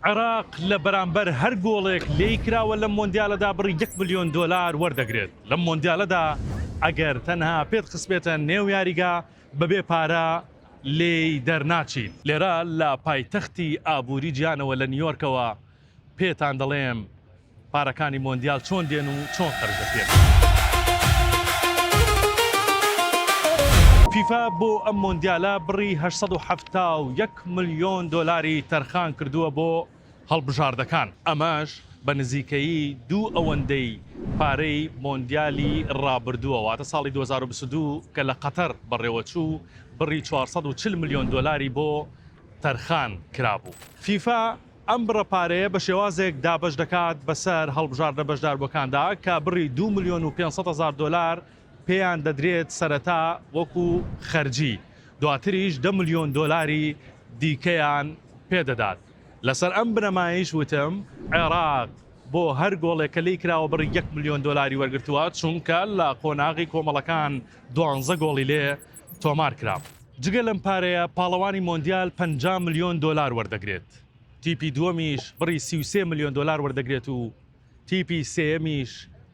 عێراق لە بەرامبەر هەر گۆڵێک لێی کراوە لەم مۆندیالەدا بڕی 1 ملیۆن دۆلار وەردەگرێت. لەم مۆندیالەدا ئەگەر تەنها پێت خسبێتە نێو یاریگا بەبێ پارە لێی دەرناچین. لێرە لە پایتەختی ئابووری گیانەوە لە نیویۆرکەوە پێتان دەڵێم پارەکانی مۆندیال چۆن دێن و چۆن خەرج دەکرێن. فیفا بۆ ئەم مۆندیالە بڕی 871 ملیۆن دۆلاری تەرخان کردووە بۆ هەڵبژاردەکان. ئەمەش بە نزیکەیی 2 ئەوەندەی پارەی مۆندیالی ڕابردووە، واتە ساڵی 2022 کە لە قەتەر بەڕێوەچوو بڕی 440 ملیۆن دۆلاری بۆ تەرخان کرابوو. فیفا ئەم بڕەپارەیە بە شێوازێک دابەش دەکات بەسەر هەڵبژاردە بەشداربووەکاندا کە بڕی 2 ملیۆن و 500 دۆلار پێیان دەدرێت سەرەتا وەکو خەرجی، دواتریش 10 ملیۆن دۆلاری دیکەیان پێدەدات. لەسەر ئەم بنەمایش وتم عێراق بۆ هەر گۆڵێک کە لێی کراوە بڕی 1 ملیۆن دۆلاری وەرگرتووە، چونکە لە قۆناغی کۆمەڵەکان 12 گۆڵی لێ تۆمار کراب. جگە لەم پارەیە پاڵەوانی مۆندیال 50 ملیۆن دۆلار وەردەگرێت، تیپی دووەمیش بڕی 33 ملیۆن دۆلار وەردەگرێت و تیپی سێمیش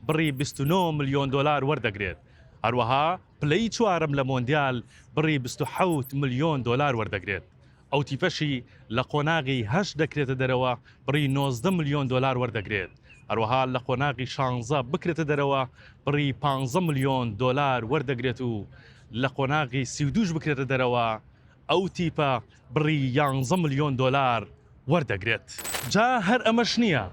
بڕی 29 ملیۆن دۆلار وەردەگرێت. هەروەها پلەی چوارم لە مۆندیال بڕی 27 ملیۆن دۆلار وەردەگرێت. ئەو تیپەشی لە قۆناغی 8 دەکرێتە دەرەوە بڕی 19 ملیۆن دۆلار وەردەگرێت. هەروەها لە قۆناغی 16 بکرێتە دەرەوە بڕی 15 ملیۆن دۆلار وەردەگرێت و لە قۆناغی 32 بکرێتە دەرەوە ئەو تیپە بڕی 11 ملیۆن دۆلار وەردەگرێت. جا هەر ئەمەش نییە،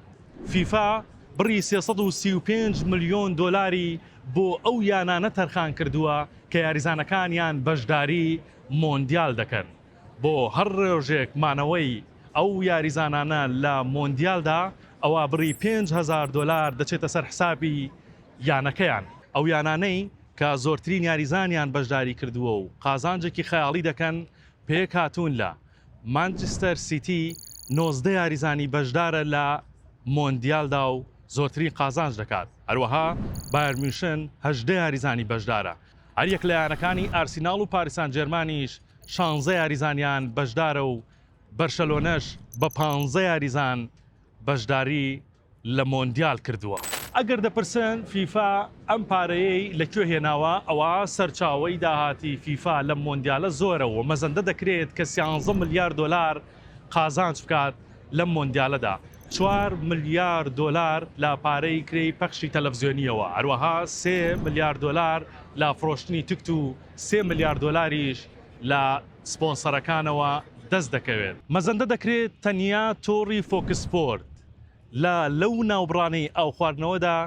فیفا بڕی 335 ملیۆن دۆلاری بۆ ئەو یانانە تەرخان کردووە کە یاریزانەکانیان بەشداری مۆندیال دەکەن. بۆ هەر ڕۆژێک مانەوەی ئەو یاریزانانە لە مۆندیالدا ئەوە بڕی 5,000 دۆلار دەچێتە سەر حسابی یانەکەیان. ئەو یانانەی کە زۆرترین یاریزانیان بەشداری کردووە و قازانجێکی خەیاڵی دەکەن پێک هاتوون لە مانچستەر سیتی 19 یاریزانی بەشدارە لە مۆندیالدا و زۆرترین قازانج دەکات. هەروەها بایر میونشن 18 یاریزانی بەشدارە. هەر یەک لە یانەکانی ئارسیناڵ و پاریسان جێرمانیش 16 یاریزانیان بەشدارە و بەرشەلۆنەش بە 15 یاریزان بەشداری لە مۆندیال کردووە. ئەگەر دەپرسن فیفا ئەم پارەیەی لەکوێ هێناوە، ئەوە سەرچاوەی داهاتی فیفا لە مۆندیالە زۆرەوە مەزەندە دەکرێت کە 13 ملیار دۆلار قازانج بکات لەم مۆندیالەدا. 4 ملیار دۆلار لە پارەی کرێی پەخشی تەلەڤیزیۆنیەوە، هەروەها 3 ملیار دۆلار لە فرۆشتنی تکت و 3 ملیار دۆلاریش لە سپۆنسەرەکانەوە دەست دەکەوێت. مەزەندە دەکرێت تەنیا تۆڕی فۆکسپۆرت لەو ناوبڕانەی ئەو خواردنەوەدا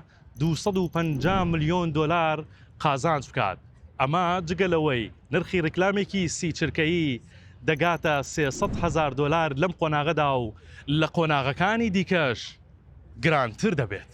250 ملیۆن دۆلار قازانج بکات. ئەمە جگەلەوەی نرخی ڕیکلامێکی سی چرکەیی دەگاتە 300,000 دۆلار لەم قۆناغەدا و لە قۆناغەکانی دیکەش گرانتر دەبێت.